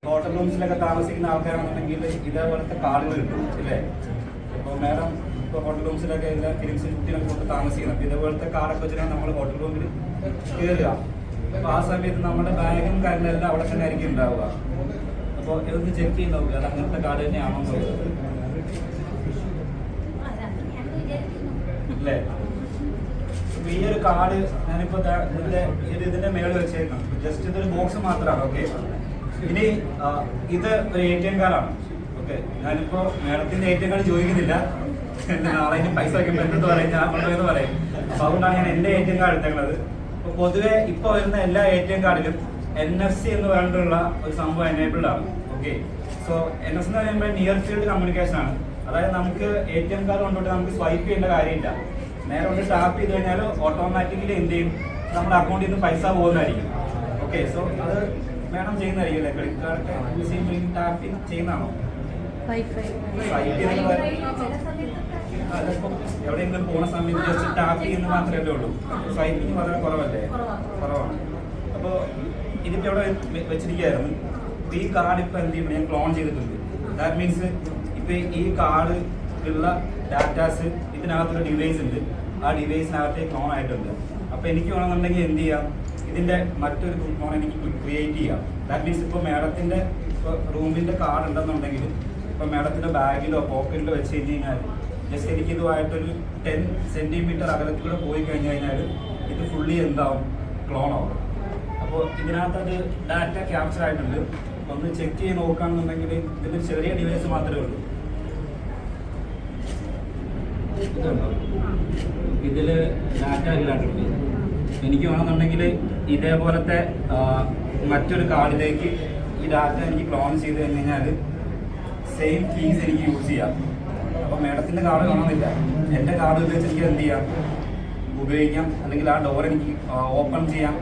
Hotel റൂംസിലൊക്കെ താമസിക്കുന്ന ആൾക്കാരാണെന്നുണ്ടെങ്കിൽ ഇതേപോലത്തെ കാർഡുകൾ കിട്ടും അല്ലേ? ഇപ്പോൾ മാഡം ഇപ്പോൾ ഹോട്ടൽ റൂംസിലൊക്കെ എല്ലാ ഫിലിംസ് കുട്ടികളൊക്കെ കൊണ്ട് താമസിക്കണം. അപ്പോൾ ഇതേപോലത്തെ കാർഡൊക്കെ വെച്ചിട്ടാണ് നമ്മൾ ഹോട്ടൽ റൂമിൽ കയറുക. അപ്പോൾ ആ സമയത്ത് നമ്മുടെ ബാഗും കാര്യങ്ങളെല്ലാം അവിടെ തന്നെ ആയിരിക്കും ഉണ്ടാവുക. അപ്പോൾ ഇതൊന്ന് ചെക്ക് ചെയ്ത് നോക്കുക, അത് അങ്ങനത്തെ കാർഡ് തന്നെയാണോ എന്നുള്ളത് അല്ലേ? ഈ ഒരു കാർഡ് ഞാനിപ്പോ ഇതിന്റെ മേളിൽ വെച്ചേക്കാം. ജസ്റ്റ് ഇതൊരു ബോക്സ് മാത്രമാണ്. ഓക്കെ, ഇനി ഇത് ഒരു ATM കാർഡാണ്. ഓക്കെ, ഞാനിപ്പോ മാഡത്തിന്റെ ATM കാർഡ് ചോദിക്കുന്നില്ല. നാളെ ഇനി പൈസ വയ്ക്കുമ്പോൾ എന്തെന്ന് പറയും, ഞാൻ കൊണ്ടുപോയെന്ന് പറയും. അപ്പൊ അതുകൊണ്ടാണ് ഞാൻ എന്റെ ATM കാർഡ് എടുത്തേക്കുന്നത്. അപ്പൊ പൊതുവെ ഇപ്പൊ വരുന്ന എല്ലാ ATM കാർഡിലും NFC എന്ന് പറഞ്ഞിട്ടുള്ള ഒരു സംഭവം എനേബിൾഡ് ആണ്. ഓക്കെ, സോ NFC എന്ന് പറയുമ്പോൾ നിയർ ഫീൽഡ് കമ്മ്യൂണിക്കേഷൻ ആണ്. അതായത് നമുക്ക് ATM കാർഡ് കൊണ്ടുപോയിട്ട് നമുക്ക് സ്വൈപ്പ് ചെയ്യേണ്ട കാര്യമില്ല. നേരെ ഒന്ന് ടാപ്പ് ചെയ്ത് കഴിഞ്ഞാൽ ഓട്ടോമാറ്റിക്കലി എന്ത് ചെയ്യും, നമ്മുടെ അക്കൗണ്ടിൽ നിന്ന് പൈസ പോകുന്നതായിരിക്കും. ഓക്കെ, സോ അത് വേണം ചെയ്യുന്നതായിരിക്കും അല്ലേ? ക്രെഡിറ്റ് കാർഡൊക്കെ യൂസ് ചെയ്യുമ്പോൾ ടാപ്പിംഗ് ചെയ്യുന്നതാണോ? അതിപ്പോൾ എവിടെയെങ്കിലും പോകുന്ന സമയത്ത് ജസ്റ്റ് ടാപ്പ് ചെയ്യുന്നത് മാത്രമല്ലേ ഉള്ളൂ. സ്വൈപ്പിങ് വളരെ കുറവല്ലേ? കുറവാണ്. അപ്പോൾ ഇതിപ്പോൾ എവിടെ വെച്ചിരിക്കുകയായിരുന്നു. ഈ കാർഡ് ഇപ്പോൾ എന്ത് ചെയ്യും, ഞാൻ ക്ലോൺ ചെയ്തിട്ടുണ്ട്. ദാറ്റ് മീൻസ് ഇപ്പം ഈ കാർഡ് ഉള്ള ഡാറ്റാസ് ഇതിനകത്തൊരു ഡിവൈസ് ഉണ്ട്. ആ ഡിവൈസിനകത്തേക്ക് ക്ലോൺ ആയിട്ടുണ്ട്. അപ്പോൾ എനിക്ക് വേണമെന്നുണ്ടെങ്കിൽ എന്ത് ചെയ്യാം, ഇതിൻ്റെ മറ്റൊരു ക്ലോൺ എനിക്ക് ക്രിയേറ്റ് ചെയ്യാം. ദാറ്റ് മീൻസ് ഇപ്പോൾ മാഡത്തിൻ്റെ റൂമിൻ്റെ കാർഡ് ഉണ്ടെന്നുണ്ടെങ്കിൽ ഇപ്പോൾ മാഡത്തിൻ്റെ ബാഗിലോ പോക്കറ്റിലോ വെച്ച് കഴിഞ്ഞ് കഴിഞ്ഞാൽ ജസ്റ്റ് എനിക്ക് ഇതുമായിട്ടൊരു 10 സെൻറ്റിമീറ്റർ അകലത്തിലൂടെ പോയി കഴിഞ്ഞ് കഴിഞ്ഞാൽ ഇത് ഫുള്ളി എന്താവും, ക്ലോൺ ആവും. അപ്പോൾ ഇതിനകത്ത് അത് ഡാറ്റ ക്യാപ്ചർ ആയിട്ടുണ്ട്. ഒന്ന് ചെക്ക് ചെയ്ത് നോക്കുകയാണെന്നുണ്ടെങ്കിൽ ഇതിൻ്റെ ചെറിയ ഡിവൈസ് മാത്രമേ ഉള്ളൂ. ഇതില് ഡാറ്റ ഇല്ലാട്ടുണ്ട്. എനിക്ക് വേണമെന്നുണ്ടെങ്കിൽ ഇതേപോലത്തെ മറ്റൊരു കാർഡിലേക്ക് ഈ ഡാറ്റ എനിക്ക് ക്ലോൺ ചെയ്ത് കഴിഞ്ഞാൽ സെയിം കീസ് എനിക്ക് യൂസ് ചെയ്യാം. അപ്പോൾ മാഡത്തിൻ്റെ കാർഡ് കാണുന്നില്ല, എൻ്റെ കാർഡ് ഉപയോഗിച്ച് എനിക്ക് എന്ത് ചെയ്യാം, ഉപയോഗിക്കാം. അല്ലെങ്കിൽ ആ ഡോർ എനിക്ക് ഓപ്പൺ ചെയ്യാം.